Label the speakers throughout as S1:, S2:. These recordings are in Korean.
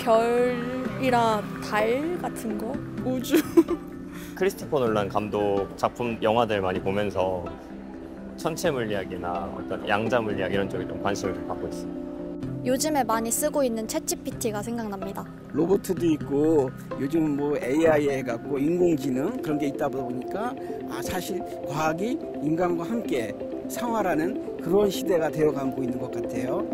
S1: 별이랑 달 같은 거? 우주.
S2: 크리스토퍼 놀란 감독 작품 영화들 많이 보면서 천체 물리학이나 어떤 양자 물리학 이런 쪽에 좀 관심을 좀 갖고 있어요.
S1: 요즘에 많이 쓰고 있는 챗GPT가 생각납니다.
S3: 로봇도 있고 요즘 뭐 AI 해갖고 인공지능 그런 게 있다 보니까 사실 과학이 인간과 함께 생활하는 그런 시대가 되어가고 있는 것 같아요.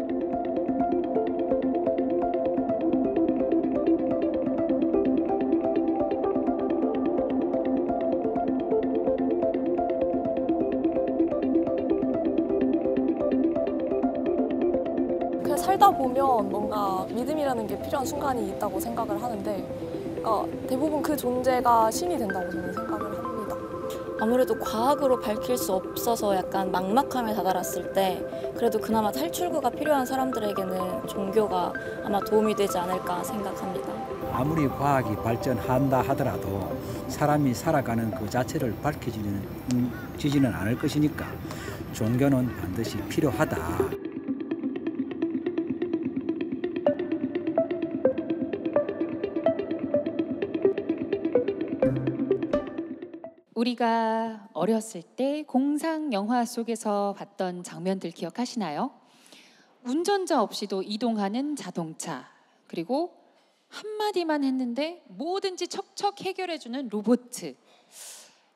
S4: 그냥 살다 보면 뭔가 믿음이라는 게 필요한 순간이 있다고 생각을 하는데 대부분 그 존재가 신이 된다고 저는 생각을 합니다.
S5: 아무래도 과학으로 밝힐 수 없어서 약간 막막함에 다다랐을 때 그래도 그나마 탈출구가 필요한 사람들에게는 종교가 아마 도움이 되지 않을까 생각합니다.
S6: 아무리 과학이 발전한다 하더라도 사람이 살아가는 그 자체를 밝혀지지는 않을 것이니까 종교는 반드시 필요하다.
S7: 우리가 어렸을 때 공상 영화 속에서 봤던 장면들 기억하시나요? 운전자 없이도 이동하는 자동차, 그리고 한마디만 했는데 뭐든지 척척 해결해주는 로봇.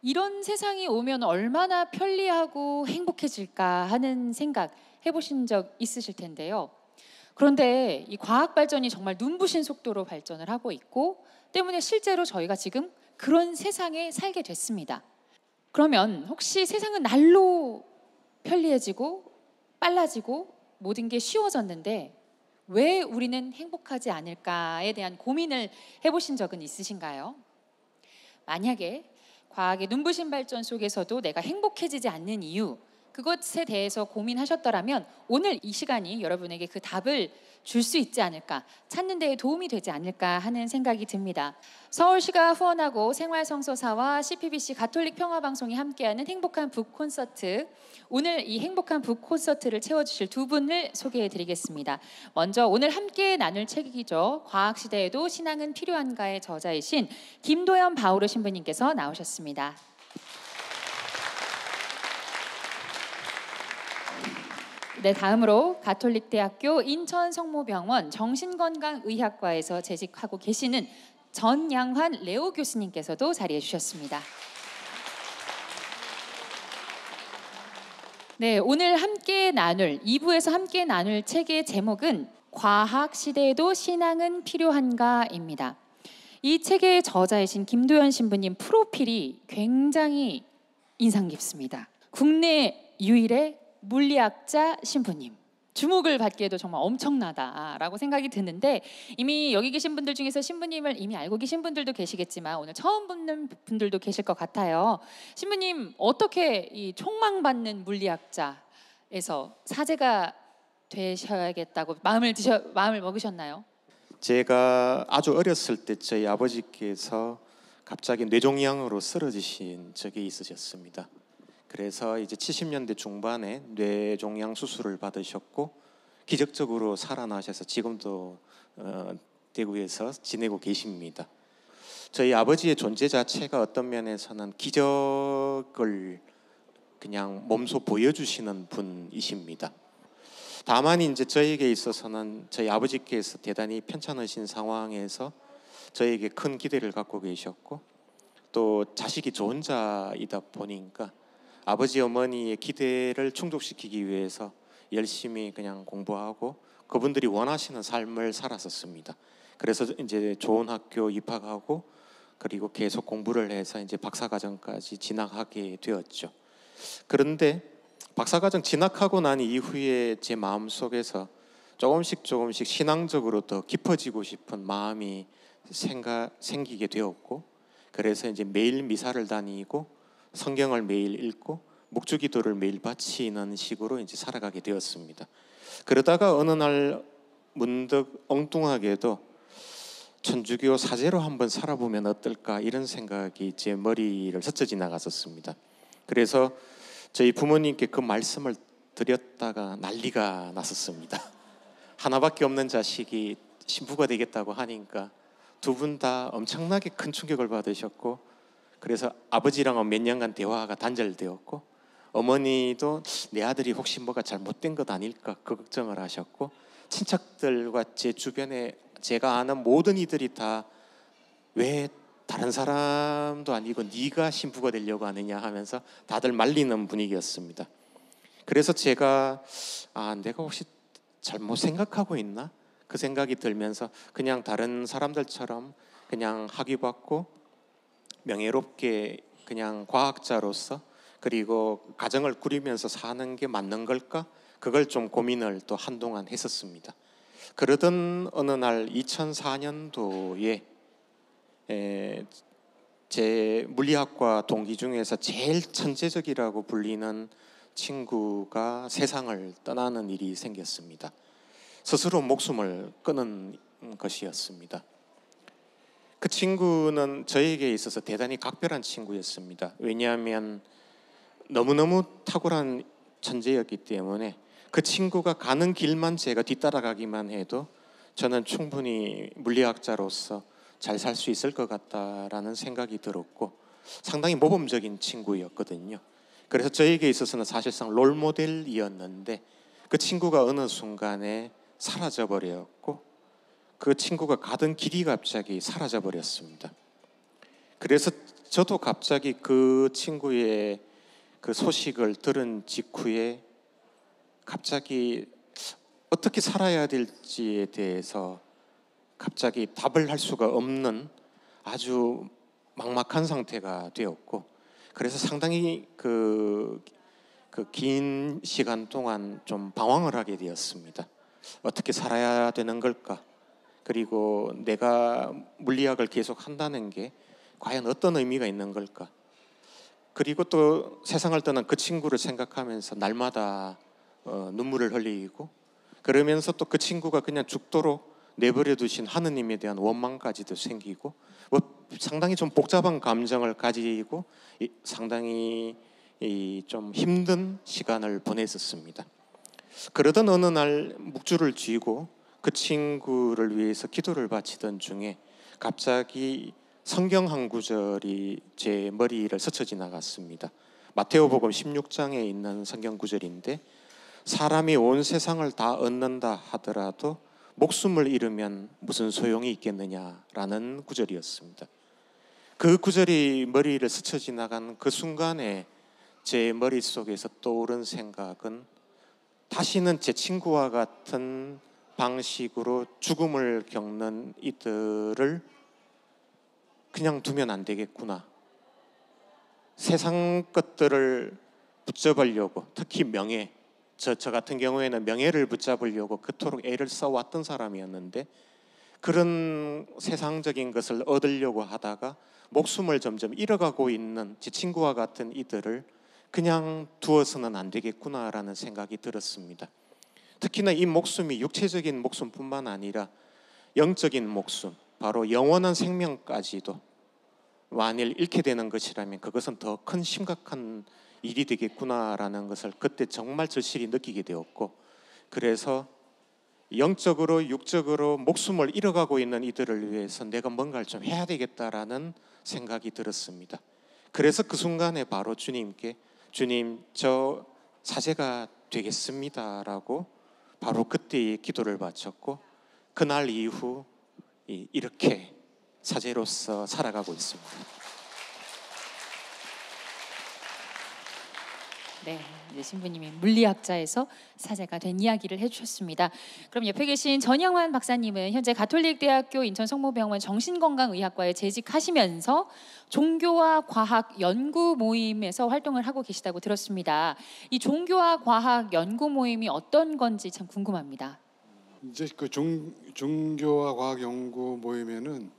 S7: 이런 세상이 오면 얼마나 편리하고 행복해질까 하는 생각 해보신 적 있으실 텐데요. 그런데 이 과학 발전이 정말 눈부신 속도로 발전을 하고 있고 때문에 실제로 저희가 지금 그런 세상에 살게 됐습니다. 그러면 혹시 세상은 날로 편리해지고 빨라지고 모든 게 쉬워졌는데 왜 우리는 행복하지 않을까에 대한 고민을 해보신 적은 있으신가요? 만약에 과학의 눈부신 발전 속에서도 내가 행복해지지 않는 이유, 그것에 대해서 고민하셨더라면 오늘 이 시간이 여러분에게 그 답을 줄 수 있지 않을까, 찾는 데에 도움이 되지 않을까 하는 생각이 듭니다. 서울시가 후원하고 생활성서사와 CPBC 가톨릭 평화방송이 함께하는 행복한 북 콘서트, 오늘 이 행복한 북 콘서트를 채워주실 두 분을 소개해드리겠습니다. 먼저 오늘 함께 나눌 책이죠. 과학시대에도 신앙은 필요한가의 저자이신 김도연 바오르 신부님께서 나오셨습니다. 네, 다음으로 가톨릭대학교 인천성모병원 정신건강의학과에서 재직하고 계시는 전양환 레오 교수님께서도 자리해 주셨습니다. 네, 오늘 함께 나눌 2부에서 함께 나눌 책의 제목은 과학 시대에도 신앙은 필요한가입니다. 이 책의 저자이신 김도연 신부님 프로필이 굉장히 인상 깊습니다. 국내 유일의 물리학자 신부님, 주목을 받기에도 정말 엄청나다라고 생각이 드는데 이미 여기 계신 분들 중에서 신부님을 이미 알고 계신 분들도 계시겠지만 오늘 처음 듣는 분들도 계실 것 같아요. 신부님, 어떻게 이 촉망받는 물리학자에서 사제가 되셔야겠다고 마음을 먹으셨나요?
S8: 제가 아주 어렸을 때 저희 아버지께서 갑자기 뇌종양으로 쓰러지신 적이 있으셨습니다. 그래서 이제 70년대 중반에 뇌종양 수술을 받으셨고 기적적으로 살아나셔서 지금도 대구에서 지내고 계십니다. 저희 아버지의 존재 자체가 어떤 면에서는 기적을 그냥 몸소 보여주시는 분이십니다. 다만 이제 저에게 있어서는 저희 아버지께서 대단히 편찮으신 상황에서 저에게 큰 기대를 갖고 계셨고 또 자식이 저 혼자이다 보니까 아버지 어머니의 기대를 충족시키기 위해서 열심히 그냥 공부하고 그분들이 원하시는 삶을 살았었습니다. 그래서 이제 좋은 학교 입학하고 그리고 계속 공부를 해서 이제 박사과정까지 진학하게 되었죠. 그런데 박사과정 진학하고 난 이후에 제 마음속에서 조금씩 신앙적으로 더 깊어지고 싶은 마음이 생기게 되었고 그래서 이제 매일 미사를 다니고 성경을 매일 읽고 묵주기도를 매일 바치는 식으로 이제 살아가게 되었습니다. 그러다가 어느 날 문득 엉뚱하게도 천주교 사제로 한번 살아보면 어떨까 이런 생각이 제 머리를 스쳐 지나갔었습니다. 그래서 저희 부모님께 그 말씀을 드렸다가 난리가 났었습니다. 하나밖에 없는 자식이 신부가 되겠다고 하니까 두 분 다 엄청나게 큰 충격을 받으셨고, 그래서 아버지랑은 몇 년간 대화가 단절되었고, 어머니도 내 아들이 혹시 뭐가 잘못된 것 아닐까 그 걱정을 하셨고, 친척들과 제 주변에 제가 아는 모든 이들이 다 왜 다른 사람도 아니고 네가 신부가 되려고 하느냐 하면서 다들 말리는 분위기였습니다. 그래서 제가 내가 혹시 잘못 생각하고 있나? 그 생각이 들면서 그냥 다른 사람들처럼 그냥 학위 받고 명예롭게 그냥 과학자로서 그리고 가정을 꾸리면서 사는 게 맞는 걸까? 그걸 좀 고민을 또 한동안 했었습니다. 그러던 어느 날 2004년도에 제 물리학과 동기 중에서 제일 천재적이라고 불리는 친구가 세상을 떠나는 일이 생겼습니다. 스스로 목숨을 끊은 것이었습니다. 그 친구는 저에게 있어서 대단히 각별한 친구였습니다. 왜냐하면 너무너무 탁월한 천재였기 때문에 그 친구가 가는 길만 제가 뒤따라가기만 해도 저는 충분히 물리학자로서 잘 살 수 있을 것 같다라는 생각이 들었고, 상당히 모범적인 친구였거든요. 그래서 저에게 있어서는 사실상 롤모델이었는데 그 친구가 어느 순간에 사라져버렸고, 그 친구가 가던 길이 갑자기 사라져버렸습니다. 그래서 저도 갑자기 그 친구의 그 소식을 들은 직후에 갑자기 어떻게 살아야 될지에 대해서 갑자기 답을 할 수가 없는 아주 막막한 상태가 되었고, 그래서 상당히 그 긴 시간 동안 좀 방황을 하게 되었습니다. 어떻게 살아야 되는 걸까? 그리고 내가 물리학을 계속 한다는 게 과연 어떤 의미가 있는 걸까? 그리고 또 세상을 떠난 그 친구를 생각하면서 날마다 눈물을 흘리고, 그러면서 또 그 친구가 그냥 죽도록 내버려 두신 하느님에 대한 원망까지도 생기고, 상당히 좀 복잡한 감정을 가지고 상당히 좀 힘든 시간을 보냈었습니다. 그러던 어느 날 묵주를 쥐고 그 친구를 위해서 기도를 바치던 중에 갑자기 성경 한 구절이 제 머리를 스쳐 지나갔습니다. 마태오복음 16장에 있는 성경 구절인데, 사람이 온 세상을 다 얻는다 하더라도 목숨을 잃으면 무슨 소용이 있겠느냐라는 구절이었습니다. 그 구절이 머리를 스쳐 지나간 그 순간에 제 머릿속에서 떠오른 생각은, 다시는 제 친구와 같은 방식으로 죽음을 겪는 이들을 그냥 두면 안 되겠구나. 세상 것들을 붙잡으려고, 특히 명예, 저 같은 경우에는 명예를 붙잡으려고 그토록 애를 써왔던 사람이었는데, 그런 세상적인 것을 얻으려고 하다가 목숨을 점점 잃어가고 있는 제 친구와 같은 이들을 그냥 두어서는 안 되겠구나라는 생각이 들었습니다. 특히나 이 목숨이 육체적인 목숨뿐만 아니라 영적인 목숨, 바로 영원한 생명까지도 만일 잃게 되는 것이라면 그것은 더 큰 심각한 일이 되겠구나라는 것을 그때 정말 절실히 느끼게 되었고, 그래서 영적으로 육적으로 목숨을 잃어가고 있는 이들을 위해서 내가 뭔가를 좀 해야 되겠다라는 생각이 들었습니다. 그래서 그 순간에 바로 주님께, 주님, 저 사제가 되겠습니다라고 바로 그때 기도를 바쳤고, 그날 이후 이렇게 사제로서 살아가고 있습니다.
S7: 네, 이제 신부님이 물리학자에서 사제가 된 이야기를 해주셨습니다. 그럼 옆에 계신 전영환 박사님은 현재 가톨릭대학교 인천성모병원 정신건강의학과에 재직하시면서 종교와 과학 연구 모임에서 활동을 하고 계시다고 들었습니다. 이 종교와 과학 연구 모임이 어떤 건지 참 궁금합니다.
S9: 이제 그 종교와 과학 연구 모임에는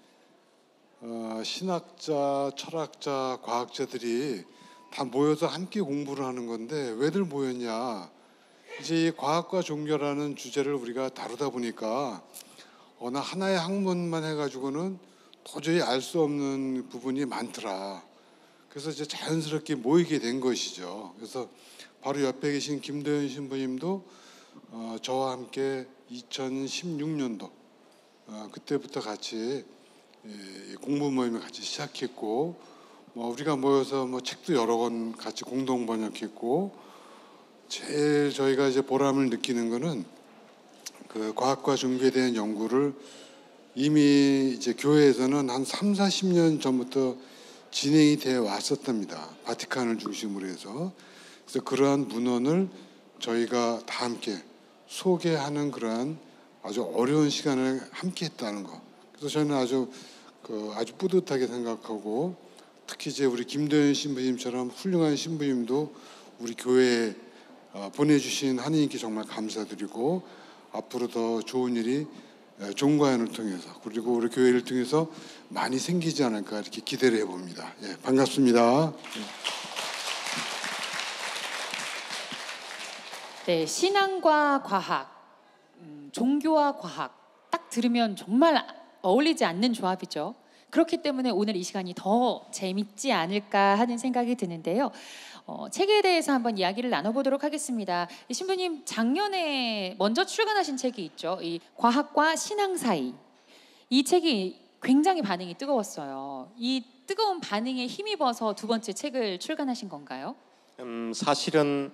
S9: 신학자, 철학자, 과학자들이 다 모여서 함께 공부를 하는 건데, 왜들 모였냐? 이제 이 과학과 종교라는 주제를 우리가 다루다 보니까 어느 하나의 학문만 해가지고는 도저히 알 수 없는 부분이 많더라. 그래서 이제 자연스럽게 모이게 된 것이죠. 그래서 바로 옆에 계신 김도현 신부님도 저와 함께 2016년도 그때부터 같이 공부 모임을 같이 시작했고, 우리가 모여서 책도 여러 권 같이 공동 번역했고, 제일 저희가 이제 보람을 느끼는 거는 그 과학과 종교에 대한 연구를 이미 이제 교회에서는 한 3, 40년 전부터 진행이 되어 왔었답니다. 바티칸을 중심으로 해서. 그래서 그러한 문헌을 저희가 다 함께 소개하는 그러한 아주 어려운 시간을 함께 했다는 거. 그래서 저는 아주 뿌듯하게 생각하고, 특히 이제 우리 김도현 신부님처럼 훌륭한 신부님도 우리 교회에 보내주신 하느님께 정말 감사드리고, 앞으로 더 좋은 일이 종과연을 통해서 그리고 우리 교회를 통해서 많이 생기지 않을까 이렇게 기대를 해봅니다. 예, 반갑습니다.
S7: 네, 신앙과 과학, 종교와 과학 딱 들으면 정말 어울리지 않는 조합이죠. 그렇기 때문에 오늘 이 시간이 더 재밌지 않을까 하는 생각이 드는데요. 책에 대해서 한번 이야기를 나눠보도록 하겠습니다. 신부님, 작년에 먼저 출간하신 책이 있죠. 이 과학과 신앙 사이. 이 책이 굉장히 반응이 뜨거웠어요. 이 뜨거운 반응에 힘입어서 두 번째 책을 출간하신 건가요?
S8: 사실은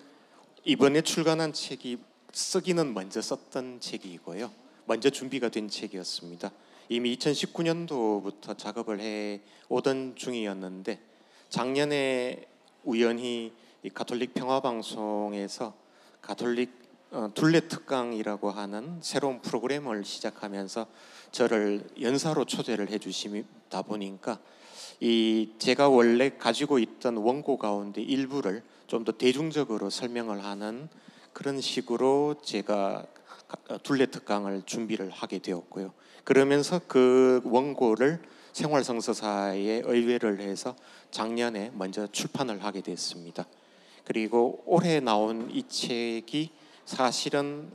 S8: 이번에 출간한 책이 쓰기는 먼저 썼던 책이고요. 먼저 준비가 된 책이었습니다. 이미 2019년도부터 작업을 해 오던 중이었는데, 작년에 우연히 이 가톨릭 평화방송에서 가톨릭 둘레 특강이라고 하는 새로운 프로그램을 시작하면서 저를 연사로 초대를 해주시다 보니까 제가 원래 가지고 있던 원고 가운데 일부를 좀 더 대중적으로 설명을 하는 그런 식으로 제가 둘레 특강을 준비를 하게 되었고요. 그러면서 그 원고를 생활성서사에 의뢰를 해서 작년에 먼저 출판을 하게 됐습니다. 그리고 올해 나온 이 책이 사실은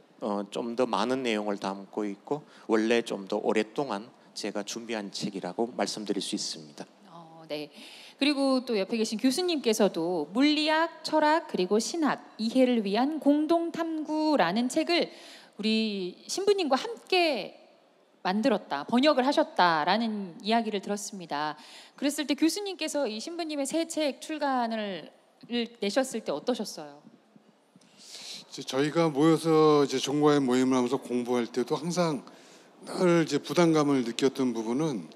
S8: 좀 더 많은 내용을 담고 있고, 원래 좀 더 오랫동안 제가 준비한 책이라고 말씀드릴 수 있습니다.
S7: 네. 그리고 또 옆에 계신 교수님께서도 물리학, 철학, 그리고 신학, 이해를 위한 공동탐구라는 책을 우리 신부님과 함께 만들었다, 번역을 하셨다라는 이야기를 들었습니다. 그랬을 때 교수님께서 이 신부님의 새 책 출간을 내셨을 때 어떠셨어요?
S9: 저희가 모여서 이제 종과의 모임을 하면서 공부할 때도 항상 늘 이제 부담감을 느꼈던 부분은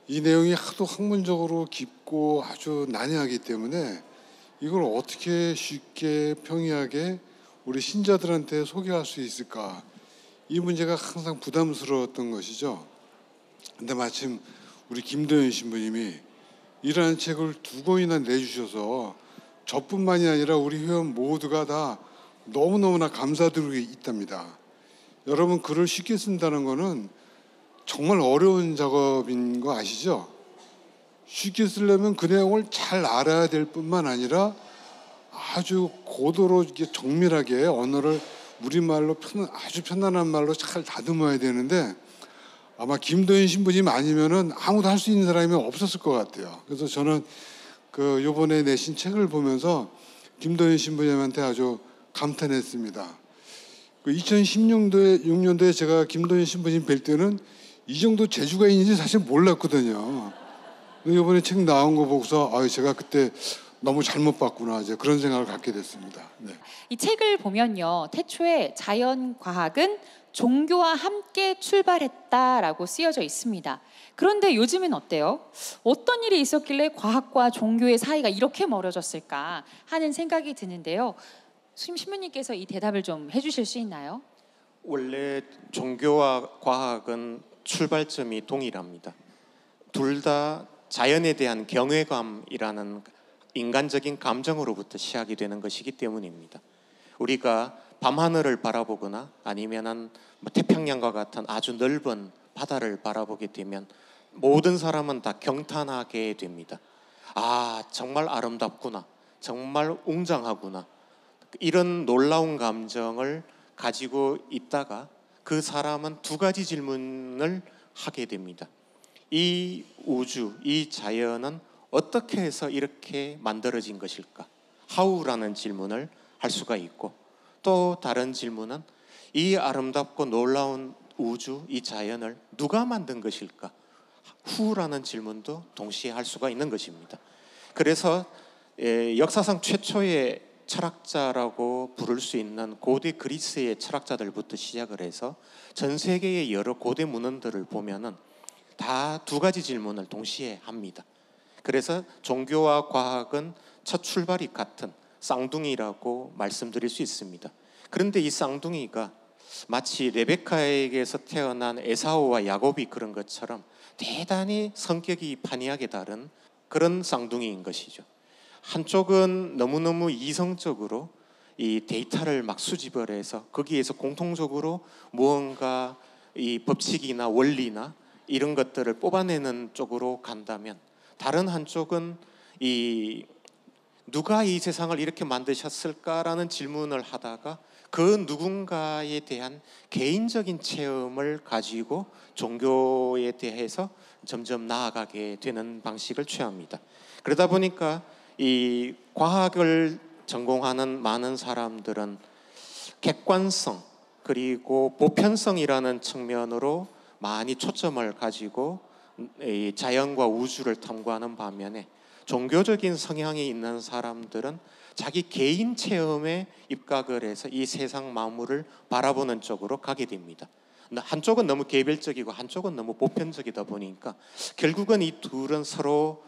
S9: 이 내용이 하도 학문적으로 깊고 아주 난해하기 때문에 이걸 어떻게 쉽게 평이하게 우리 신자들한테 소개할 수 있을까, 이 문제가 항상 부담스러웠던 것이죠. 근데 마침 우리 김도현 신부님이 이러한 책을 2권이나 내주셔서 저뿐만이 아니라 우리 회원 모두가 다 너무너무나 감사드리고 있답니다. 여러분, 글을 쉽게 쓴다는 거는 정말 어려운 작업인 거 아시죠? 쉽게 쓰려면 그 내용을 잘 알아야 될 뿐만 아니라 아주 고도로 정밀하게 언어를 우리말로 아주 편안한 말로 잘 다듬어야 되는데, 아마 김도현 신부님 아니면은 아무도 할 수 있는 사람이 없었을 것 같아요. 그래서 저는 요번에 내신 책을 보면서 김도현 신부님한테 아주 감탄했습니다. 2016년도에 제가 김도현 신부님 뵐 때는 이 정도 재주가 있는지 사실 몰랐거든요. 이번에 책 나온 거 보고서 제가 그때 너무 잘못 봤구나, 이제 그런 생각을 갖게 됐습니다. 네.
S7: 이 책을 보면요, 태초에 자연과학은 종교와 함께 출발했다라고 쓰여져 있습니다. 그런데 요즘은 어때요? 어떤 일이 있었길래 과학과 종교의 사이가 이렇게 멀어졌을까 하는 생각이 드는데요. 신부님께서 이 대답을 좀 해주실 수 있나요?
S8: 원래 종교와 과학은 출발점이 동일합니다. 둘 다 자연에 대한 경외감이라는 인간적인 감정으로부터 시작이 되는 것이기 때문입니다. 우리가 밤하늘을 바라보거나 아니면은 태평양과 같은 아주 넓은 바다를 바라보게 되면 모든 사람은 다 경탄하게 됩니다. 정말 아름답구나, 정말 웅장하구나, 이런 놀라운 감정을 가지고 있다가 그 사람은 2가지 질문을 하게 됩니다. 이 우주, 이 자연은 어떻게 해서 이렇게 만들어진 것일까? How라는 질문을 할 수가 있고, 또 다른 질문은 이 아름답고 놀라운 우주, 이 자연을 누가 만든 것일까? 후라는 질문도 동시에 할 수가 있는 것입니다. 그래서 역사상 최초의 철학자라고 부를 수 있는 고대 그리스의 철학자들부터 시작을 해서 전 세계의 여러 고대 문헌들을 보면은 다 두 가지 질문을 동시에 합니다. 그래서 종교와 과학은 첫 출발이 같은 쌍둥이라고 말씀드릴 수 있습니다. 그런데 이 쌍둥이가 마치 레베카에게서 태어난 에사오와 야곱이 그런 것처럼 대단히 성격이 판이하게 다른 그런 쌍둥이인 것이죠. 한쪽은 너무너무 이성적으로 이 데이터를 막 수집을 해서 거기에서 공통적으로 무언가 이 법칙이나 원리나 이런 것들을 뽑아내는 쪽으로 간다면, 다른 한쪽은 이 누가 이 세상을 이렇게 만드셨을까라는 질문을 하다가 그 누군가에 대한 개인적인 체험을 가지고 종교에 대해서 점점 나아가게 되는 방식을 취합니다. 그러다 보니까 이 과학을 전공하는 많은 사람들은 객관성 그리고 보편성이라는 측면으로 많이 초점을 가지고 이 자연과 우주를 탐구하는 반면에, 종교적인 성향이 있는 사람들은 자기 개인 체험에 입각을 해서 이 세상 만물을 바라보는 쪽으로 가게 됩니다. 한쪽은 너무 개별적이고 한쪽은 너무 보편적이다 보니까 결국은 이 둘은 서로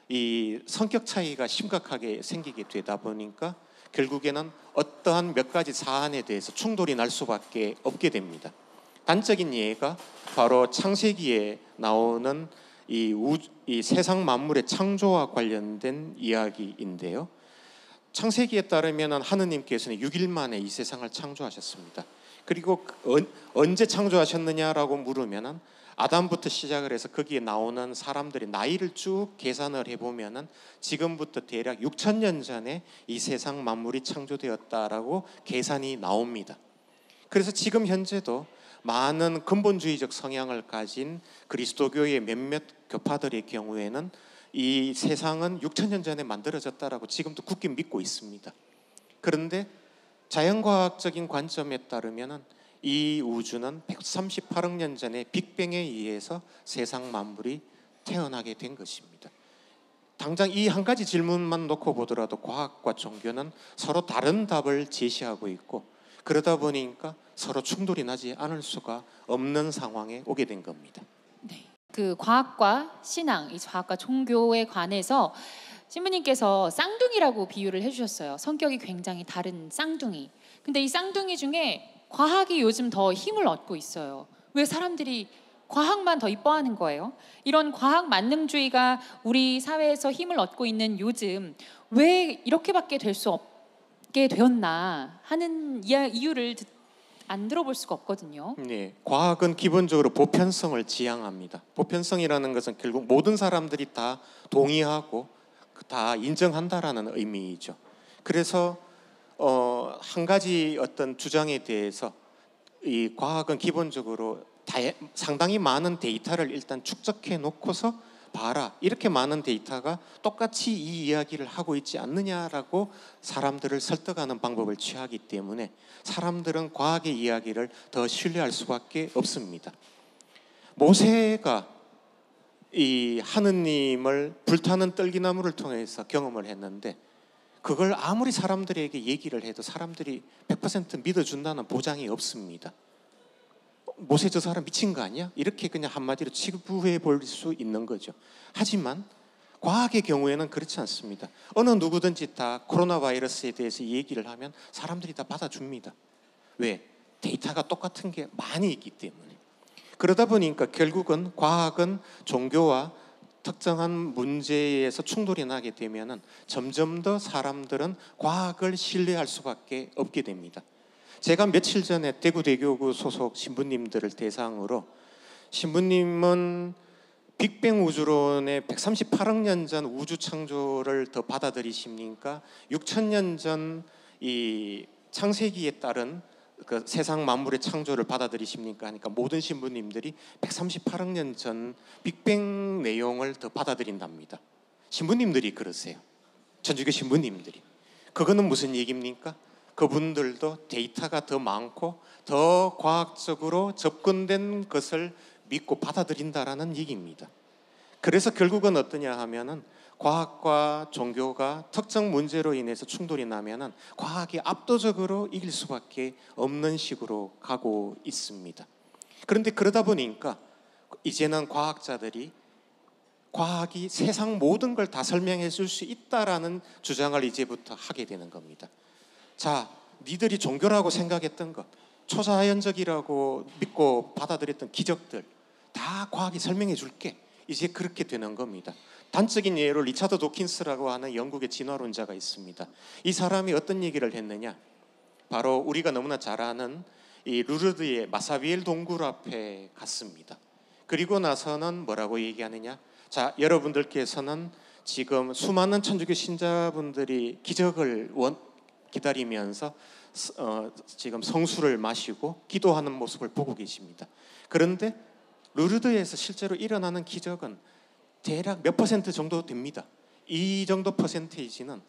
S8: 이 성격 차이가 심각하게 생기게 되다 보니까 결국에는 어떠한 몇 가지 사안에 대해서 충돌이 날 수밖에 없게 됩니다. 단적인 예가 바로 창세기에 나오는 이 세상 만물의 창조와 관련된 이야기인데요. 창세기에 따르면 하느님께서는 6일 만에 이 세상을 창조하셨습니다. 그리고 언제 창조하셨느냐라고 물으면 아담부터 시작을 해서 거기에 나오는 사람들의 나이를 쭉 계산을 해보면 지금부터 대략 6,000년 전에 이 세상 만물이 창조되었다라고 계산이 나옵니다. 그래서 지금 현재도 많은 근본주의적 성향을 가진 그리스도교의 몇몇 교파들의 경우에는 이 세상은 6,000년 전에 만들어졌다라고 지금도 굳게 믿고 있습니다. 그런데 자연과학적인 관점에 따르면 이 우주는 138억 년 전에 빅뱅에 의해서 세상 만물이 태어나게 된 것입니다. 당장 이 한 가지 질문만 놓고 보더라도 과학과 종교는 서로 다른 답을 제시하고 있고, 그러다 보니까 서로 충돌이 나지 않을 수가 없는 상황에 오게 된 겁니다.
S7: 네. 그 과학과 신앙, 이 과학과 종교에 관해서 신부님께서 쌍둥이라고 비유를 해주셨어요. 성격이 굉장히 다른 쌍둥이. 근데 이 쌍둥이 중에 과학이 요즘 더 힘을 얻고 있어요. 왜 사람들이 과학만 더 이뻐하는 거예요? 이런 과학 만능주의가 우리 사회에서 힘을 얻고 있는 요즘 왜 이렇게밖에 될 수 없게 되었나 하는 이유를 안 들어볼 수가 없거든요.
S8: 네, 과학은 기본적으로 보편성을 지향합니다. 보편성이라는 것은 결국 모든 사람들이 다 동의하고 다 인정한다라는 의미이죠. 그래서 한 가지 어떤 주장에 대해서 이 과학은 기본적으로 상당히 많은 데이터를 일단 축적해 놓고서 봐라, 이렇게 많은 데이터가 똑같이 이 이야기를 하고 있지 않느냐라고 사람들을 설득하는 방법을 취하기 때문에 사람들은 과학의 이야기를 더 신뢰할 수밖에 없습니다. 모세가 이 하느님을 불타는 떨기나무를 통해서 경험을 했는데, 그걸 아무리 사람들에게 얘기를 해도 사람들이 100% 믿어준다는 보장이 없습니다. 모세 저 사람 미친 거 아니야? 이렇게 그냥 한마디로 치부해 볼 수 있는 거죠. 하지만 과학의 경우에는 그렇지 않습니다. 어느 누구든지 다 코로나 바이러스에 대해서 얘기를 하면 사람들이 다 받아줍니다. 왜? 데이터가 똑같은 게 많이 있기 때문에. 그러다 보니까 결국은 과학은 종교와 특정한 문제에서 충돌이 나게 되면 점점 더 사람들은 과학을 신뢰할 수밖에 없게 됩니다. 제가 며칠 전에 대구대교구 소속 신부님들을 대상으로, 신부님은 빅뱅 우주론의 138억 년 전 우주 창조를 더 받아들이십니까? 6,000년 전 이 창세기에 따른 그 세상 만물의 창조를 받아들이십니까? 하니까 모든 신부님들이 138억 년 전 빅뱅 내용을 더 받아들인답니다. 신부님들이 그러세요. 천주교 신부님들이. 그거는 무슨 얘기입니까? 그분들도 데이터가 더 많고 더 과학적으로 접근된 것을 믿고 받아들인다라는 얘기입니다. 그래서 결국은 어떠냐 하면은 과학과 종교가 특정 문제로 인해서 충돌이 나면은 과학이 압도적으로 이길 수밖에 없는 식으로 가고 있습니다. 그런데 그러다 보니까 이제는 과학자들이 과학이 세상 모든 걸 다 설명해 줄 수 있다라는 주장을 이제부터 하게 되는 겁니다. 자, 니들이 종교라고 생각했던 것, 초자연적이라고 믿고 받아들였던 기적들 다 과학이 설명해 줄게. 이제 그렇게 되는 겁니다. 단적인 예로 리차드 도킨스라고 하는 영국의 진화론자가 있습니다. 이 사람이 어떤 얘기를 했느냐? 바로 우리가 너무나 잘 아는 이 루르드의 마사비엘 동굴 앞에 갔습니다. 그리고 나서는 뭐라고 얘기하느냐? 자, 여러분들께서는 지금 수많은 천주교 신자분들이 기적을 기다리면서 지금 성수를 마시고 기도하는 모습을 보고 계십니다. 그런데 루르드에서 실제로 일어나는 기적은 대략 몇 퍼센트 정도 됩니다. 이 정도 퍼센테이지는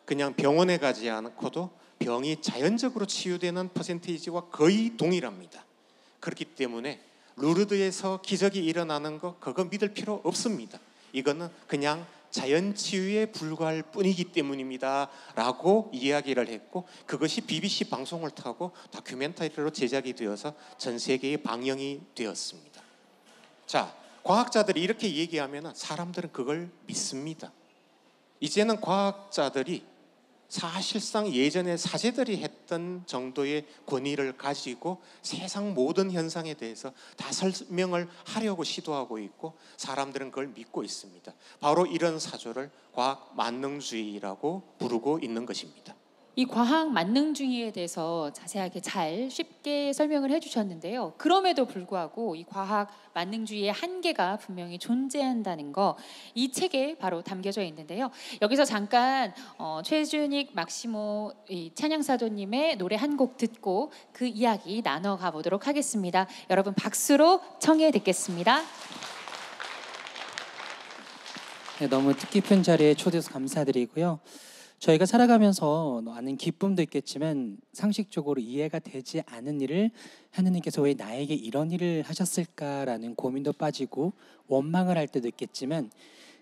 S8: 그냥 병원에 가지 않고도 병이 자연적으로 치유되는 퍼센테이지와 거의 동일합니다. 그렇기 때문에 루르드에서 기적이 일어나는 거 그거 믿을 필요 없습니다. 이거는 그냥 자연 치유에 불과할 뿐이기 때문입니다 라고 이야기를 했고, 그것이 BBC 방송을 타고 다큐멘터리로 제작이 되어서 전 세계에 방영이 되었습니다. 자, 과학자들이 이렇게 얘기하면 사람들은 그걸 믿습니다. 이제는 과학자들이 사실상 예전에 사제들이 했던 정도의 권위를 가지고 세상 모든 현상에 대해서 다 설명을 하려고 시도하고 있고, 사람들은 그걸 믿고 있습니다. 바로 이런 사조를 과학 만능주의라고 부르고 있는 것입니다.
S7: 이 과학 만능주의에 대해서 자세하게 잘 쉽게 설명을 해주셨는데요. 그럼에도 불구하고 이 과학 만능주의의 한계가 분명히 존재한다는 거, 이 책에 바로 담겨져 있는데요. 여기서 잠깐 최준익 막시모 찬양사도님의 노래 한 곡 듣고 그 이야기 나눠가 보도록 하겠습니다. 여러분 박수로 청해 듣겠습니다.
S10: 네, 너무 뜻깊은 자리에 초대해서 감사드리고요. 저희가 살아가면서 많은 기쁨도 있겠지만 상식적으로 이해가 되지 않은 일을 하느님께서 왜 나에게 이런 일을 하셨을까라는 고민도 빠지고 원망을 할 때도 있겠지만,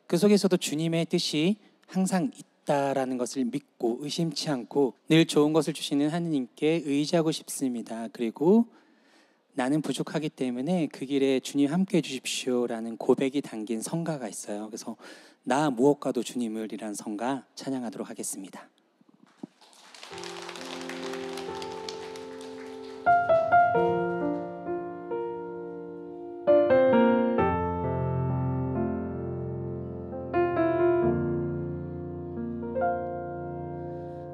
S10: 그 속에서도 주님의 뜻이 항상 있다라는 것을 믿고 의심치 않고 늘 좋은 것을 주시는 하느님께 의지하고 싶습니다. 그리고 나는 부족하기 때문에 그 길에 주님 함께해 주십시오라는 고백이 담긴 성가가 있어요. 그래서 나 무엇과도 주님을 이란 성가 찬양하도록 하겠습니다.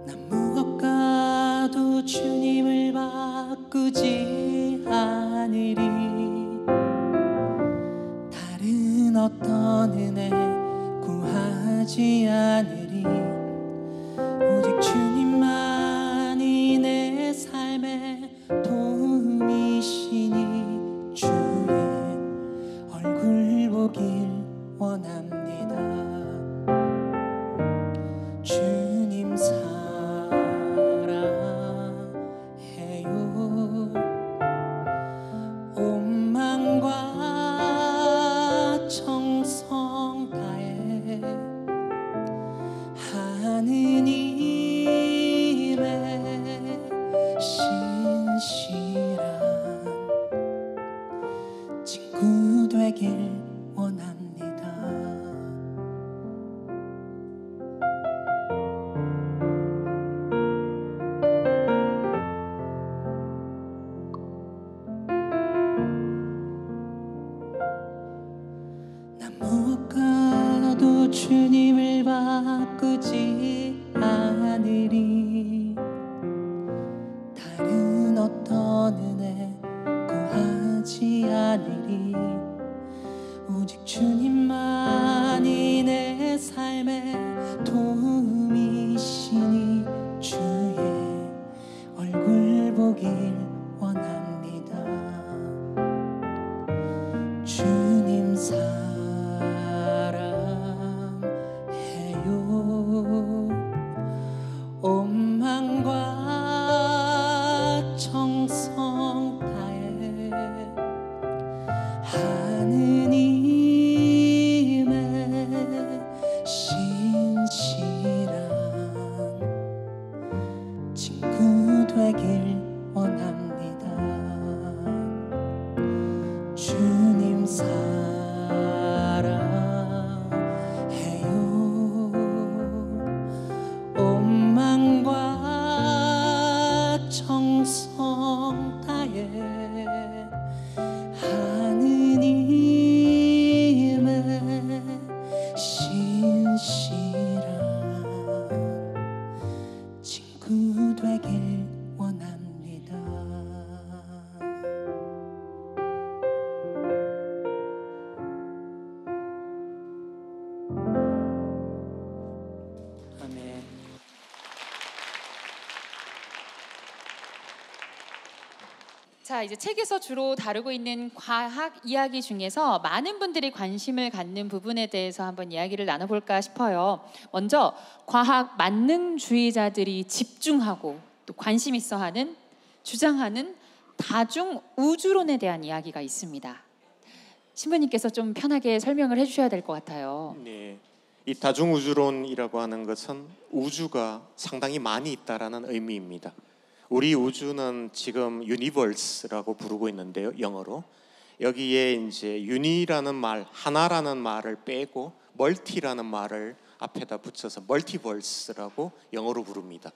S11: 난 무엇과도 주님을 바꾸지 않으리. 다른 어떤 은혜 구하지 않으리. 오직 주님만이 내 삶의 도움이시니 주의 얼굴 보길 원합니다. 주님 사랑해요. 온 마음과 정성 다해 하느님의 신실한 친구 되길 원합니다. 난 무엇과도 주님을 바꾸지 않으리. 다른 어떤 은혜 구하지 않으리. 오직 주님만이 내 삶의 도움이시니 주의 얼굴 보길 원합니다. 주님 사랑해요. 온 마음과
S7: 자, 이제 책에서 주로 다루고 있는 과학 이야기 중에서 많은 분들이 관심을 갖는 부분에 대해서 한번 이야기를 나눠볼까 싶어요. 먼저 과학 만능주의자들이 집중하고 또 관심 있어 하는, 주장하는 다중 우주론에 대한 이야기가 있습니다. 신부님께서 좀 편하게 설명을 해주셔야 될 것 같아요.
S8: 네, 이 다중우주론이라고 하는 것은 우주가 상당히 많이 있다라는 의미입니다. 우리 우주는 지금 유니버스라고 부르고 있는데요, 영어로. 여기에 이제 유니라는 말, 하나라는 말을 빼고 멀티라는 말을 앞에다 붙여서 멀티버스라고 영어로 부릅니다.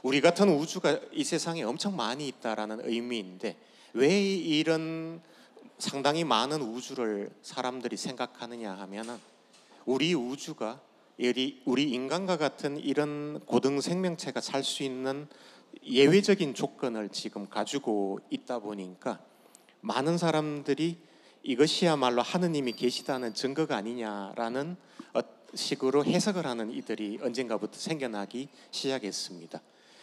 S8: 우리 같은 우주가 이 세상에 엄청 많이 있다라는 의미인데, 왜 이런 상당히 많은 우주를 사람들이 생각하느냐 하면은, 우리 우주가 우리 인간과 같은 이런 고등 생명체가 살 수 있는 예외적인 조건을 지금 가지고 있다 보니까 많은 사람들이 이것이야말로 하느님이 계시다는 증거가 아니냐라는 식으로 해석을 하는 이들이 언젠가부터 생겨나기 시작했습니다.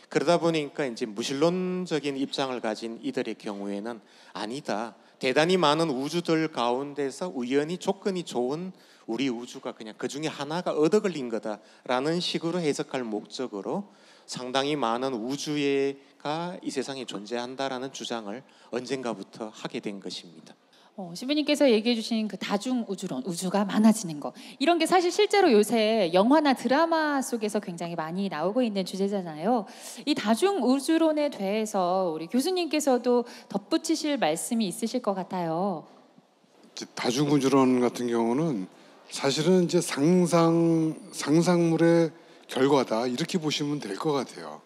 S8: 그러다 보니까 이제 무신론적인 입장을 가진 이들의 경우에는 아니다, 대단히 많은 우주들 가운데서 우연히 조건이 좋은 우리 우주가 그냥 그 중에 하나가 얻어걸린 거다라는 식으로 해석할 목적으로 상당히 많은 우주가 이 세상에 존재한다라는 주장을 언젠가부터 하게 된 것입니다.
S7: 신부님께서 얘기해 주신 그 다중 우주론, 우주가 많아지는 거, 이런 게 사실 실제로 요새 영화나 드라마 속에서 굉장히 많이 나오고 있는 주제잖아요. 이 다중 우주론에 대해서 우리 교수님께서도 덧붙이실 말씀이 있으실 것 같아요.
S9: 다중 우주론 같은 경우는 사실은 이제 상상물의 결과다, 이렇게 보시면 될 것 같아요.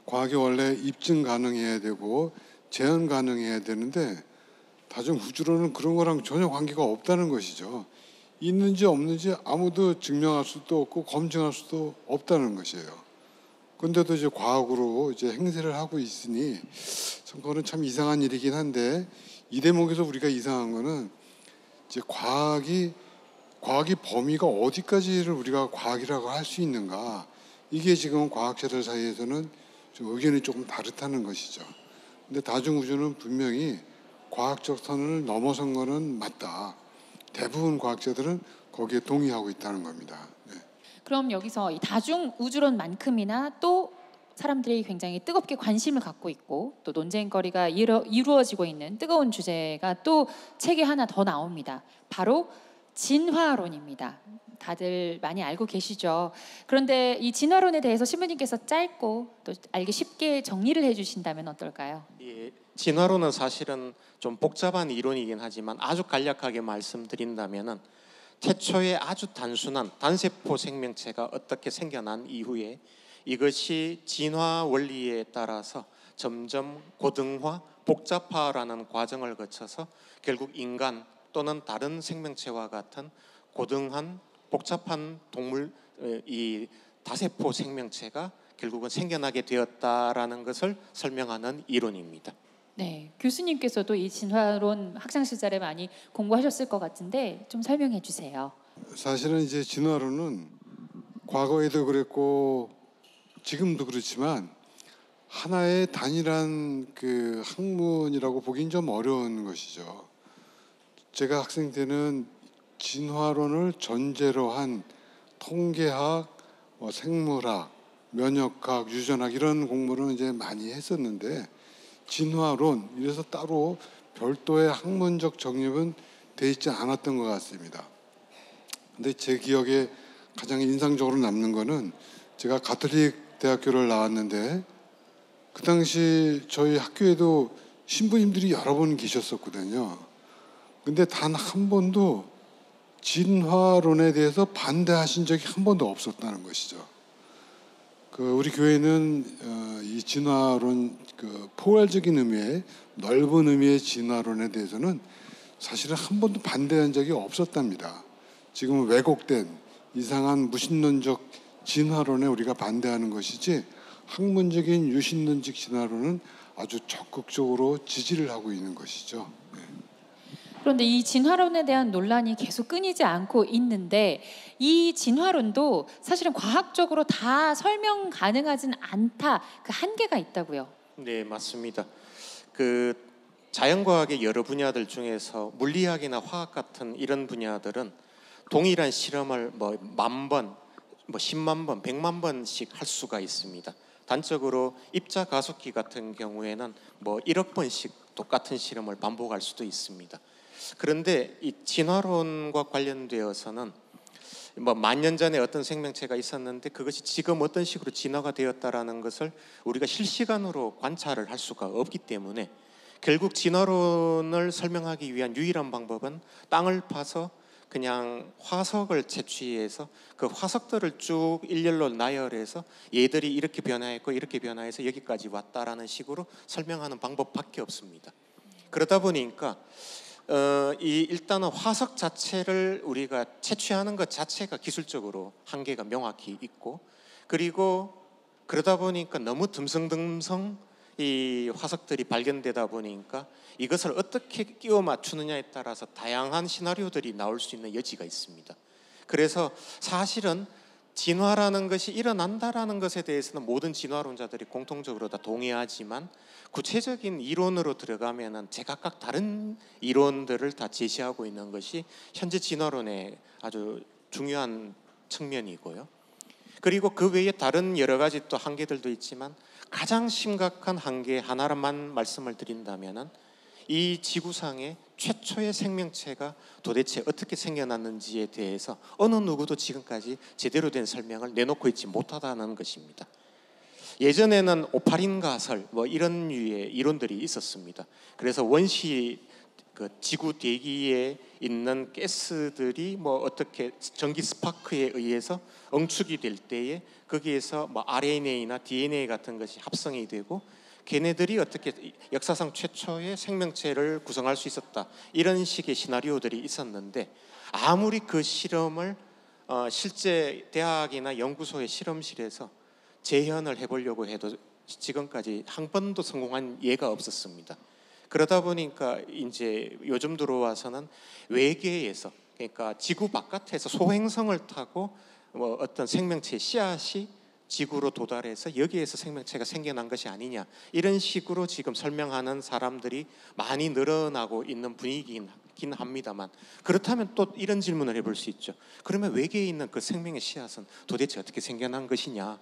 S9: 과학이 원래 입증 가능해야 되고 재현 가능해야 되는데, 다중 우주론은 그런 거랑 전혀 관계가 없다는 것이죠. 있는지 없는지 아무도 증명할 수도 없고 검증할 수도 없다는 것이에요. 그런데도 이제 과학으로 이제 행세를 하고 있으니 그거는 참 이상한 일이긴 한데, 이 대목에서 우리가 이상한 거는 이제 과학이 범위가 어디까지를 우리가 과학이라고 할 수 있는가, 이게 지금 과학자들 사이에서는 좀 의견이 조금 다르다는 것이죠. 근데 다중우주는 분명히 과학적 선을 넘어선 거는 맞다. 대부분 과학자들은 거기에 동의하고 있다는 겁니다. 네.
S7: 그럼 여기서 이 다중 우주론만큼이나 또 사람들이 굉장히 뜨겁게 관심을 갖고 있고 또 논쟁거리가 이루어지고 있는 뜨거운 주제가 또 책에 하나 더 나옵니다. 바로 진화론입니다. 다들 많이 알고 계시죠? 그런데 이 진화론에 대해서 신부님께서 짧고 또 알기 쉽게 정리를 해주신다면 어떨까요?
S8: 예, 진화론은 사실은 좀 복잡한 이론이긴 하지만 아주 간략하게 말씀드린다면은, 태초에 아주 단순한 단세포 생명체가 어떻게 생겨난 이후에 이것이 진화 원리에 따라서 점점 고등화, 복잡화라는 과정을 거쳐서 결국 인간 또는 다른 생명체와 같은 고등한 복잡한 동물, 이 다세포 생명체가 결국은 생겨나게 되었다라는 것을 설명하는 이론입니다.
S7: 네, 교수님께서도 이 진화론 학창 시절에 많이 공부하셨을 것 같은데 좀 설명해 주세요.
S9: 사실은 이제 진화론은 과거에도 그랬고 지금도 그렇지만 하나의 단일한 그 학문이라고 보긴 좀 어려운 것이죠. 제가 학생 때는 진화론을 전제로 한 통계학, 생물학, 면역학, 유전학 이런 공부를 이제 많이 했었는데, 진화론 이래서 따로 별도의 학문적 정립은 돼 있지 않았던 것 같습니다. 근데 제 기억에 가장 인상적으로 남는 거는, 제가 가톨릭 대학교를 나왔는데 그 당시 저희 학교에도 신부님들이 여러 분 계셨었거든요. 근데 단 한 번도 진화론에 대해서 반대하신 적이 한 번도 없었다는 것이죠. 우리 교회는 이 진화론, 포괄적인 의미의, 넓은 의미의 진화론에 대해서는 사실은 한 번도 반대한 적이 없었답니다. 지금 왜곡된 이상한 무신론적 진화론에 우리가 반대하는 것이지, 학문적인 유신론적 진화론은 아주 적극적으로 지지를 하고 있는 것이죠. 네.
S7: 그런데 이 진화론에 대한 논란이 계속 끊이지 않고 있는데, 이 진화론도 사실은 과학적으로 다 설명 가능하진 않다, 그 한계가 있다고요.
S8: 네, 맞습니다. 그 자연과학의 여러 분야들 중에서 물리학이나 화학 같은 이런 분야들은 동일한 실험을 뭐 10,000번, 뭐 10만 번, 100만 번씩 할 수가 있습니다. 단적으로 입자 가속기 같은 경우에는 뭐 1억 번씩 똑같은 실험을 반복할 수도 있습니다. 그런데 이 진화론과 관련되어서는 뭐 10,000년 전에 어떤 생명체가 있었는데 그것이 지금 어떤 식으로 진화가 되었다라는 것을 우리가 실시간으로 관찰을 할 수가 없기 때문에 결국 진화론을 설명하기 위한 유일한 방법은 땅을 파서 그냥 화석을 채취해서 그 화석들을 쭉 일렬로 나열해서 얘들이 이렇게 변화했고 이렇게 변화해서 여기까지 왔다라는 식으로 설명하는 방법밖에 없습니다. 그러다 보니까 일단은 화석 자체를 우리가 채취하는 것 자체가 기술적으로 한계가 명확히 있고, 그리고 그러다 보니까 너무 듬성듬성 이 화석들이 발견되다 보니까 이것을 어떻게 끼워 맞추느냐에 따라서 다양한 시나리오들이 나올 수 있는 여지가 있습니다. 그래서 사실은 진화라는 것이 일어난다라는 것에 대해서는 모든 진화론자들이 공통적으로 다 동의하지만 구체적인 이론으로 들어가면은 제각각 다른 이론들을 다 제시하고 있는 것이 현재 진화론의 아주 중요한 측면이고요. 그리고 그 외에 다른 여러 가지 또 한계들도 있지만 가장 심각한 한계 하나만 말씀을 드린다면은 이 지구상의 최초의 생명체가 도대체 어떻게 생겨났는지에 대해서 어느 누구도 지금까지 제대로 된 설명을 내놓고 있지 못하다는 것입니다. 예전에는 오파린 가설 뭐 이런 류의 이론들이 있었습니다. 그래서 원시 그 지구 대기에 있는 가스들이 뭐 어떻게 전기 스파크에 의해서 응축이 될 때에 거기에서 뭐 RNA나 DNA 같은 것이 합성이 되고 걔네들이 어떻게 역사상 최초의 생명체를 구성할 수 있었다, 이런 식의 시나리오들이 있었는데 아무리 그 실험을 실제 대학이나 연구소의 실험실에서 재현을 해보려고 해도 지금까지 한 번도 성공한 예가 없었습니다. 그러다 보니까 이제 요즘 들어와서는 외계에서, 그러니까 지구 바깥에서 소행성을 타고 뭐 어떤 생명체 씨앗이 지구로 도달해서 여기에서 생명체가 생겨난 것이 아니냐, 이런 식으로 지금 설명하는 사람들이 많이 늘어나고 있는 분위기긴 합니다만, 그렇다면 또 이런 질문을 해볼 수 있죠. 그러면 외계에 있는 그 생명의 씨앗은 도대체 어떻게 생겨난 것이냐,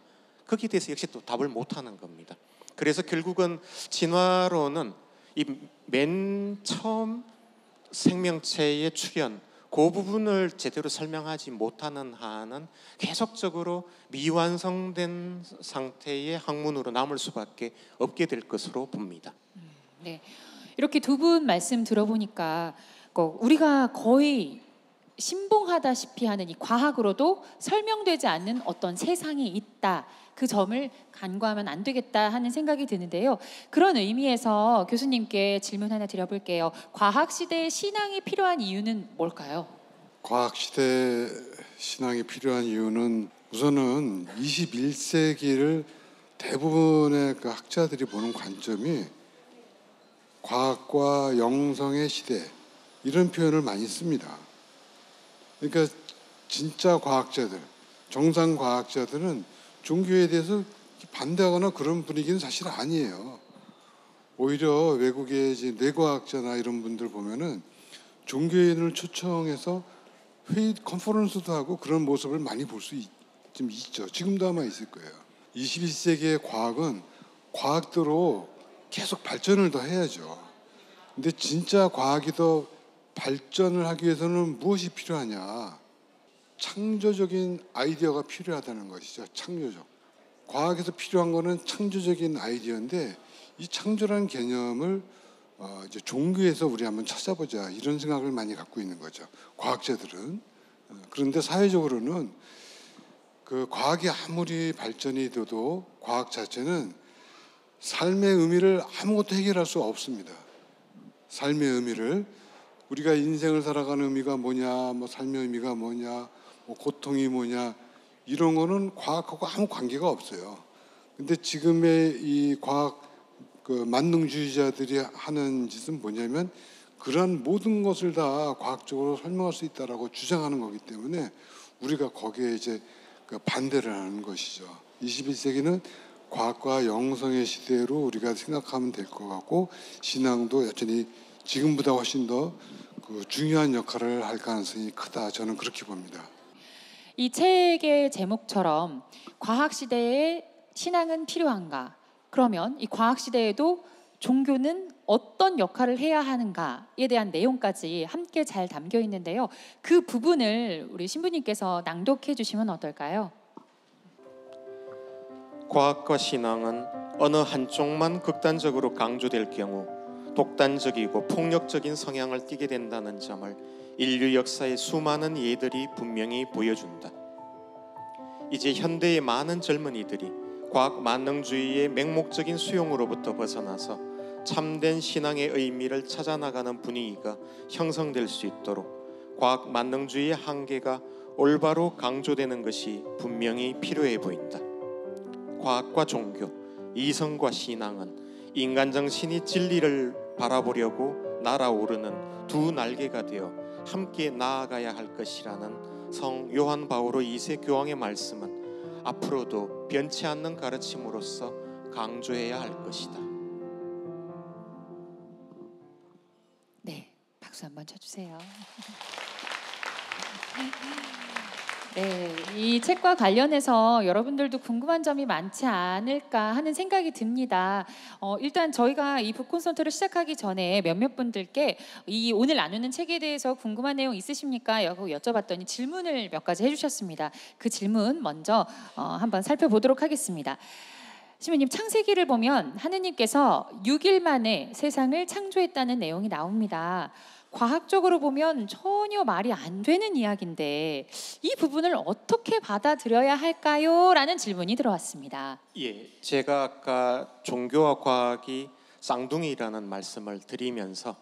S8: 거기에 대해서 역시 또 답을 못하는 겁니다. 그래서 결국은 진화론은 이 맨 처음 생명체의 출현, 그 부분을 제대로 설명하지 못하는 한은 계속적으로 미완성된 상태의 학문으로 남을 수밖에 없게 될 것으로 봅니다.
S7: 네, 이렇게 두 분 말씀 들어보니까 우리가 거의 신봉하다시피 하는 이 과학으로도 설명되지 않는 어떤 세상이 있다, 그 점을 간과하면 안 되겠다 하는 생각이 드는데요. 그런 의미에서 교수님께 질문 하나 드려볼게요. 과학시대에 신앙이 필요한 이유는 뭘까요?
S9: 과학시대 신앙이 필요한 이유는 우선은 21세기를 대부분의 그 학자들이 보는 관점이 과학과 영성의 시대, 이런 표현을 많이 씁니다. 그러니까 진짜 과학자들, 정상 과학자들은 종교에 대해서 반대하거나 그런 분위기는 사실 아니에요. 오히려 외국의 이제 뇌과학자나 이런 분들 보면은 종교인을 초청해서 회의 컨퍼런스도 하고 그런 모습을 많이 볼 수 좀 있죠. 지금도 아마 있을 거예요. 21세기의 과학은 과학대로 계속 발전을 더 해야죠. 근데 진짜 과학이 더 발전을 하기 위해서는 무엇이 필요하냐? 창조적인 아이디어가 필요하다는 것이죠. 창조적. 과학에서 필요한 거는 창조적인 아이디어인데, 이 창조라는 개념을 이제 종교에서 우리 한번 찾아보자, 이런 생각을 많이 갖고 있는 거죠. 과학자들은. 그런데 사회적으로는 그 과학이 아무리 발전이 돼도 과학 자체는 삶의 의미를 아무것도 해결할 수 없습니다. 삶의 의미를, 우리가 인생을 살아가는 의미가 뭐냐, 뭐 삶의 의미가 뭐냐, 뭐 고통이 뭐냐, 이런 거는 과학하고 아무 관계가 없어요. 근데 지금의 이 과학 그 만능주의자들이 하는 짓은 뭐냐면 그런 모든 것을 다 과학적으로 설명할 수 있다라고 주장하는 거기 때문에 우리가 거기에 이제 그 반대를 하는 것이죠. 21세기는 과학과 영성의 시대로 우리가 생각하면 될 것 같고 신앙도 여전히 지금보다 훨씬 더 그 중요한 역할을 할 가능성이 크다. 저는 그렇게 봅니다.
S7: 이 책의 제목처럼 과학 시대에 신앙은 필요한가? 그러면 이 과학 시대에도 종교는 어떤 역할을 해야 하는가에 대한 내용까지 함께 잘 담겨 있는데요. 그 부분을 우리 신부님께서 낭독해 주시면 어떨까요?
S8: 과학과 신앙은 어느 한쪽만 극단적으로 강조될 경우 독단적이고 폭력적인 성향을 띠게 된다는 점을 인류 역사의 수많은 예들이 분명히 보여준다. 이제 현대의 많은 젊은이들이 과학 만능주의의 맹목적인 수용으로부터 벗어나서 참된 신앙의 의미를 찾아나가는 분위기가 형성될 수 있도록 과학 만능주의의 한계가 올바로 강조되는 것이 분명히 필요해 보인다. 과학과 종교, 이성과 신앙은 인간 정신이 진리를 바라보려고 날아오르는 두 날개가 되어 함께 나아가야 할 것이라는 성 요한 바오로 2세 교황의 말씀은 앞으로도 변치 않는 가르침으로서 강조해야 할 것이다.
S7: 네, 박수 한번 쳐주세요. 네, 이 책과 관련해서 여러분들도 궁금한 점이 많지 않을까 하는 생각이 듭니다. 일단 저희가 이 북콘서트를 시작하기 전에 몇몇 분들께 이 오늘 나누는 책에 대해서 궁금한 내용 있으십니까? 라고 여쭤봤더니 질문을 몇 가지 해주셨습니다. 그 질문 먼저 한번 살펴보도록 하겠습니다. 신부님, 창세기를 보면 하느님께서 6일 만에 세상을 창조했다는 내용이 나옵니다. 과학적으로 보면 전혀 말이 안 되는 이야기인데 이 부분을 어떻게 받아들여야 할까요? 라는 질문이 들어왔습니다.
S8: 예, 제가 아까 종교와 과학이 쌍둥이라는 말씀을 드리면서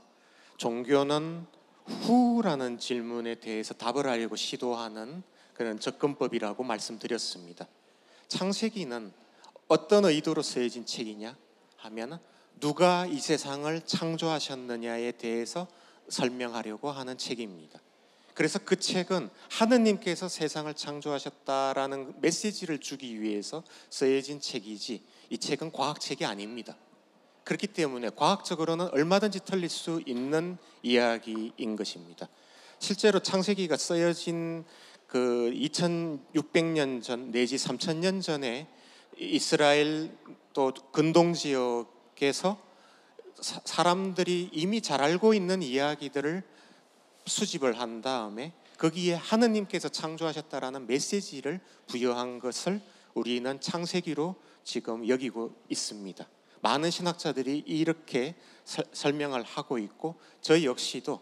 S8: 종교는 후라는 질문에 대해서 답을 하려고 시도하는 그런 접근법이라고 말씀드렸습니다. 창세기는 어떤 의도로 쓰여진 책이냐 하면 누가 이 세상을 창조하셨느냐에 대해서 설명하려고 하는 책입니다. 그래서 그 책은 하느님께서 세상을 창조하셨다라는 메시지를 주기 위해서 쓰여진 책이지 이 책은 과학책이 아닙니다. 그렇기 때문에 과학적으로는 얼마든지 틀릴 수 있는 이야기인 것입니다. 실제로 창세기가 쓰여진 그 2600년 전 내지 3000년 전에 이스라엘 또 근동 지역에서 사람들이 이미 잘 알고 있는 이야기들을 수집을 한 다음에 거기에 하느님께서 창조하셨다라는 메시지를 부여한 것을 우리는 창세기로 지금 여기고 있습니다. 많은 신학자들이 이렇게 설명을 하고 있고 저 역시도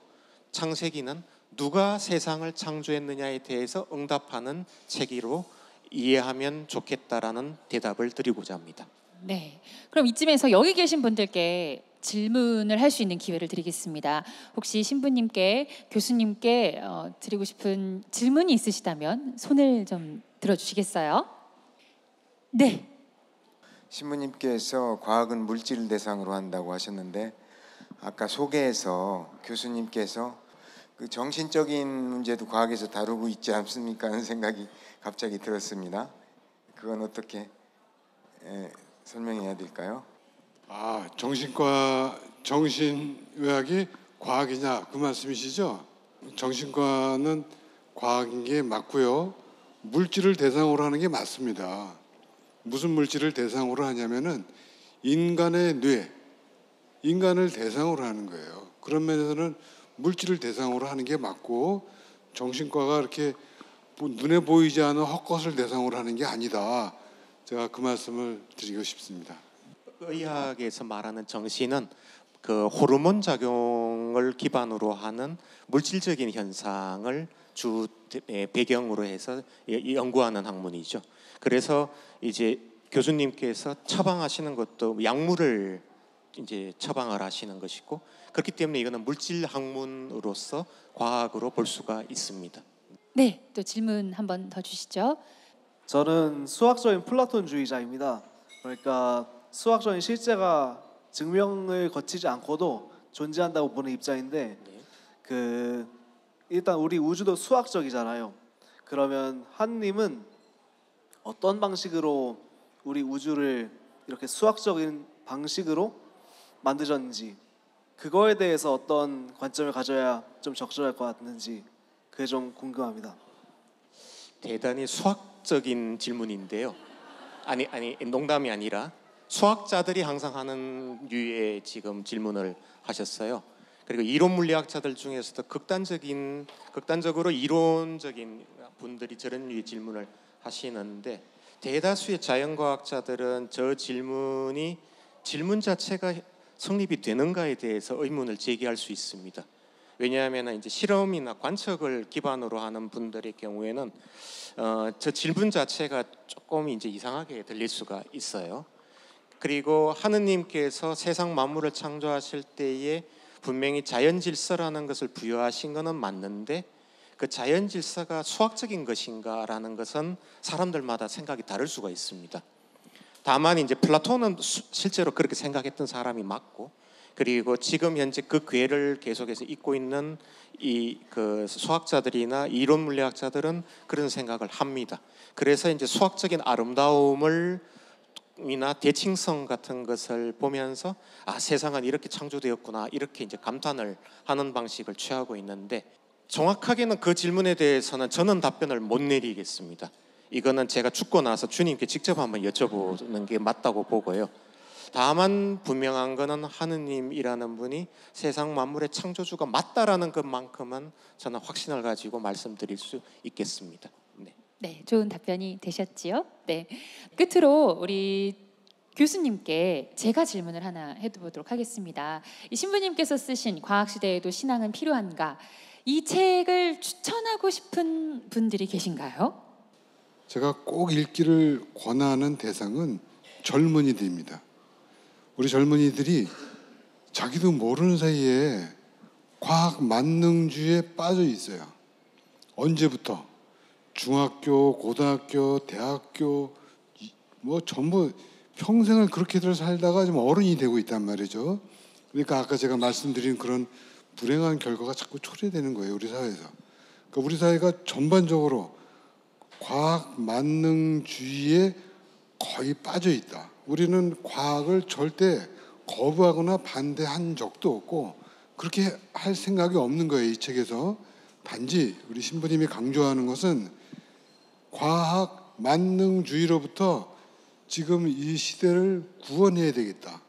S8: 창세기는 누가 세상을 창조했느냐에 대해서 응답하는 책으로 이해하면 좋겠다라는 대답을 드리고자 합니다.
S7: 네, 그럼 이쯤에서 여기 계신 분들께 질문을 할 수 있는 기회를 드리겠습니다. 혹시 신부님께, 교수님께 드리고 싶은 질문이 있으시다면 손을 좀 들어주시겠어요? 네.
S12: 신부님께서 과학은 물질을 대상으로 한다고 하셨는데 아까 소개에서 교수님께서 그 정신적인 문제도 과학에서 다루고 있지 않습니까 하는 생각이 갑자기 들었습니다. 그건 어떻게 설명해야 될까요?
S9: 정신과 정신의학이 과학이냐 그 말씀이시죠? 정신과는 과학인 게 맞고요. 물질을 대상으로 하는 게 맞습니다. 무슨 물질을 대상으로 하냐면은 인간의 뇌, 인간을 대상으로 하는 거예요. 그런 면에서는 물질을 대상으로 하는 게 맞고 정신과가 이렇게 눈에 보이지 않는 헛것을 대상으로 하는 게 아니다. 제가 그 말씀을 드리고 싶습니다.
S8: 의학에서 말하는 정신은 그 호르몬 작용을 기반으로 하는 물질적인 현상을 주 배경으로 해서 연구하는 학문이죠. 그래서 이제 교수님께서 처방하시는 것도 약물을 이제 처방을 하시는 것이고 그렇기 때문에 이거는 물질 학문으로서 과학으로 볼 수가 있습니다.
S7: 네, 또 질문 한번 더 주시죠.
S13: 저는 수학적인 플라톤주의자입니다. 그러니까 수학적인 실제가 증명을 거치지 않고도 존재한다고 보는 입장인데 일단 우리 우주도 수학적이잖아요. 그러면 하느님은 어떤 방식으로 우리 우주를 이렇게 수학적인 방식으로 만드셨는지, 그거에 대해서 어떤 관점을 가져야 좀 적절할 것 같는지 그게 좀 궁금합니다.
S8: 대단히 수학적인 질문인데요. 아니 농담이 아니라 수학자들이 항상 하는 류의 지금 질문을 하셨어요. 그리고 이론 물리학자들 중에서도 극단적으로 이론적인 분들이 저런 류의 질문을 하시는데, 대다수의 자연과학자들은 저 질문 자체가 성립이 되는가에 대해서 의문을 제기할 수 있습니다. 왜냐하면 이제 실험이나 관측을 기반으로 하는 분들의 경우에는 저 질문 자체가 조금 이제 이상하게 들릴 수가 있어요. 그리고 하느님께서 세상 만물을 창조하실 때에 분명히 자연 질서라는 것을 부여하신 것은 맞는데, 그 자연 질서가 수학적인 것인가라는 것은 사람들마다 생각이 다를 수가 있습니다. 다만 이제 플라톤은 실제로 그렇게 생각했던 사람이 맞고, 그리고 지금 현재 그 궤를 계속해서 잇고 있는 그 수학자들이나 이론 물리학자들은 그런 생각을 합니다. 그래서 이제 수학적인 아름다움을 이나 대칭성 같은 것을 보면서 세상은 이렇게 창조되었구나, 이렇게 이제 감탄을 하는 방식을 취하고 있는데, 정확하게는 그 질문에 대해서는 저는 답변을 못 내리겠습니다. 이거는 제가 죽고 나서 주님께 직접 한번 여쭤보는 게 맞다고 보고요. 다만 분명한 것은 하느님이라는 분이 세상 만물의 창조주가 맞다라는 것만큼은 저는 확신을 가지고 말씀드릴 수 있겠습니다.
S7: 네, 좋은 답변이 되셨지요? 네. 끝으로 우리 교수님께 제가 질문을 하나 해보도록 하겠습니다. 이 신부님께서 쓰신 과학시대에도 신앙은 필요한가? 이 책을 추천하고 싶은 분들이 계신가요?
S9: 제가 꼭 읽기를 권하는 대상은 젊은이들입니다. 우리 젊은이들이 자기도 모르는 사이에 과학 만능주의에 빠져 있어요. 언제부터? 중학교, 고등학교, 대학교 뭐 전부 평생을 그렇게들 살다가 지금 어른이 되고 있단 말이죠. 그러니까 아까 제가 말씀드린 그런 불행한 결과가 자꾸 초래되는 거예요, 우리 사회에서. 그러니까 우리 사회가 전반적으로 과학 만능주의에 거의 빠져 있다. 우리는 과학을 절대 거부하거나 반대한 적도 없고 그렇게 할 생각이 없는 거예요, 이 책에서. 단지 우리 신부님이 강조하는 것은 과학 만능주의로부터 지금 이 시대를 구원해야 되겠다.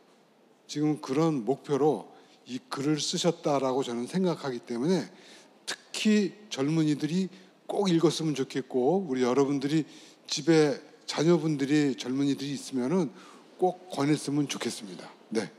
S9: 지금 그런 목표로 이 글을 쓰셨다라고 저는 생각하기 때문에 특히 젊은이들이 꼭 읽었으면 좋겠고, 우리 여러분들이 집에 자녀분들이 젊은이들이 있으면은 꼭 권했으면 좋겠습니다. 네.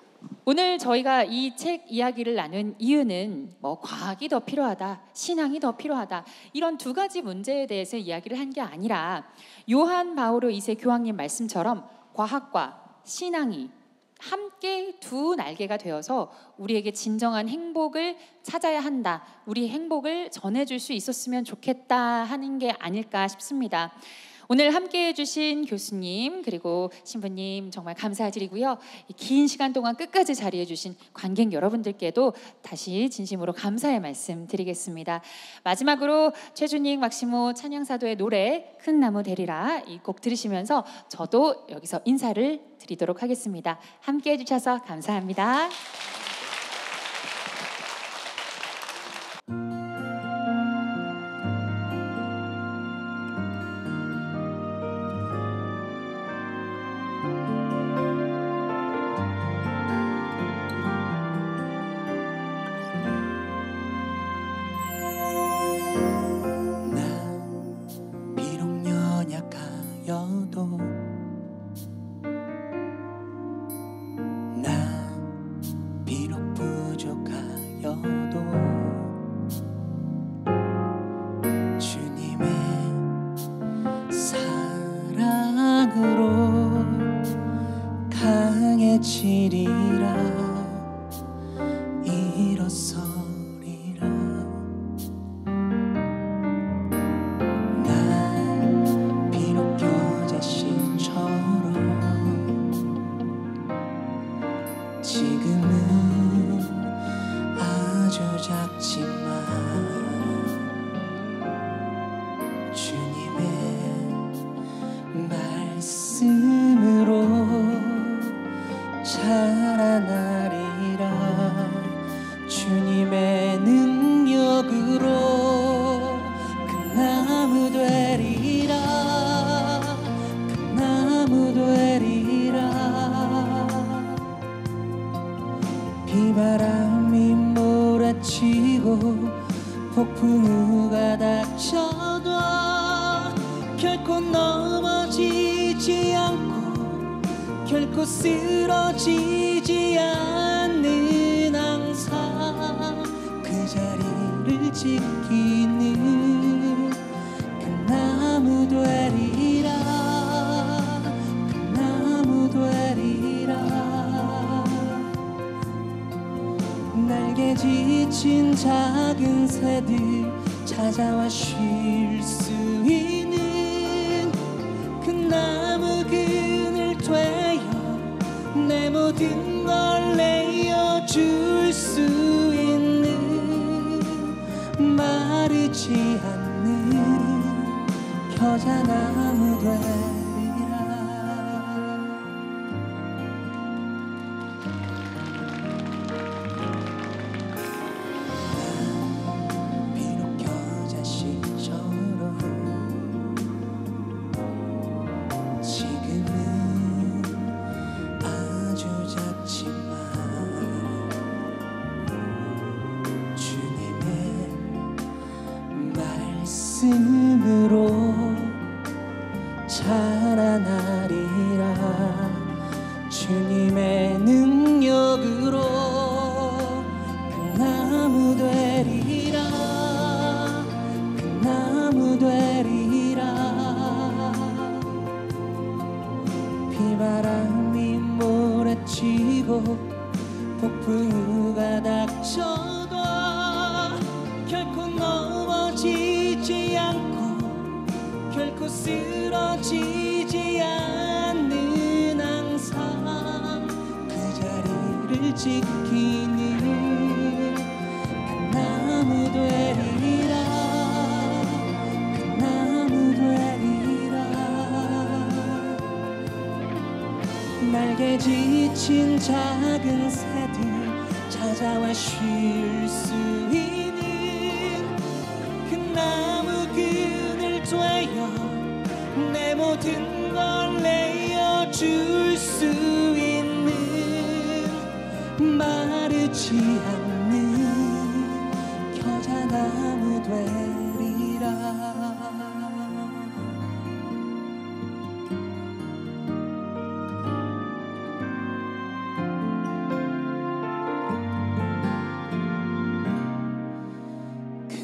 S7: 오늘 저희가 이 책 이야기를 나눈 이유는 뭐 과학이 더 필요하다, 신앙이 더 필요하다, 이런 두 가지 문제에 대해서 이야기를 한 게 아니라 요한 바오로 2세 교황님 말씀처럼 과학과 신앙이 함께 두 날개가 되어서 우리에게 진정한 행복을 찾아야 한다, 우리 행복을 전해줄 수 있었으면 좋겠다 하는 게 아닐까 싶습니다. 오늘 함께해 주신 교수님 그리고 신부님 정말 감사드리고요. 긴 시간 동안 끝까지 자리해 주신 관객 여러분들께도 다시 진심으로 감사의 말씀 드리겠습니다. 마지막으로 최준익 막시모 찬양사도의 노래 큰 나무 되리라 이 곡 들으시면서 저도 여기서 인사를 드리도록 하겠습니다. 함께해 주셔서 감사합니다.
S11: 말씀을 몰아치고 폭풍우가 닥쳐도 결코 넘어지지 않고 결코 쓰러지지 않는 항상 그 자리를 지키는 그 나무 되리라 그 나무 되리라 날개 지친 작은 새들 찾아와 쉴 수 있는 그 나무 그늘 되어 내 모든 걸 내어줄 수 있는 마르지 않는 겨자나무 되리라 비록 겨자씨처럼 지금은 아주 작지만 주님의 말씀으로 자라나리라 주님의 능력으로 그 나무 되리라 그 나무 되리라 비바람이 몰아치고 폭풍우가 닥쳐도 결코 넘어지지 않고 결코 쓰러지지 않는 항상 그 자리를 지키는 그 나무 되리라 그 나무 되리라 날개 지친 작은 새들 찾아와 쉴 수 있는 그 나무 그늘 되어 내 모든 걸 내어줄 수 있는 마르지 않는 겨자나무 되리라 그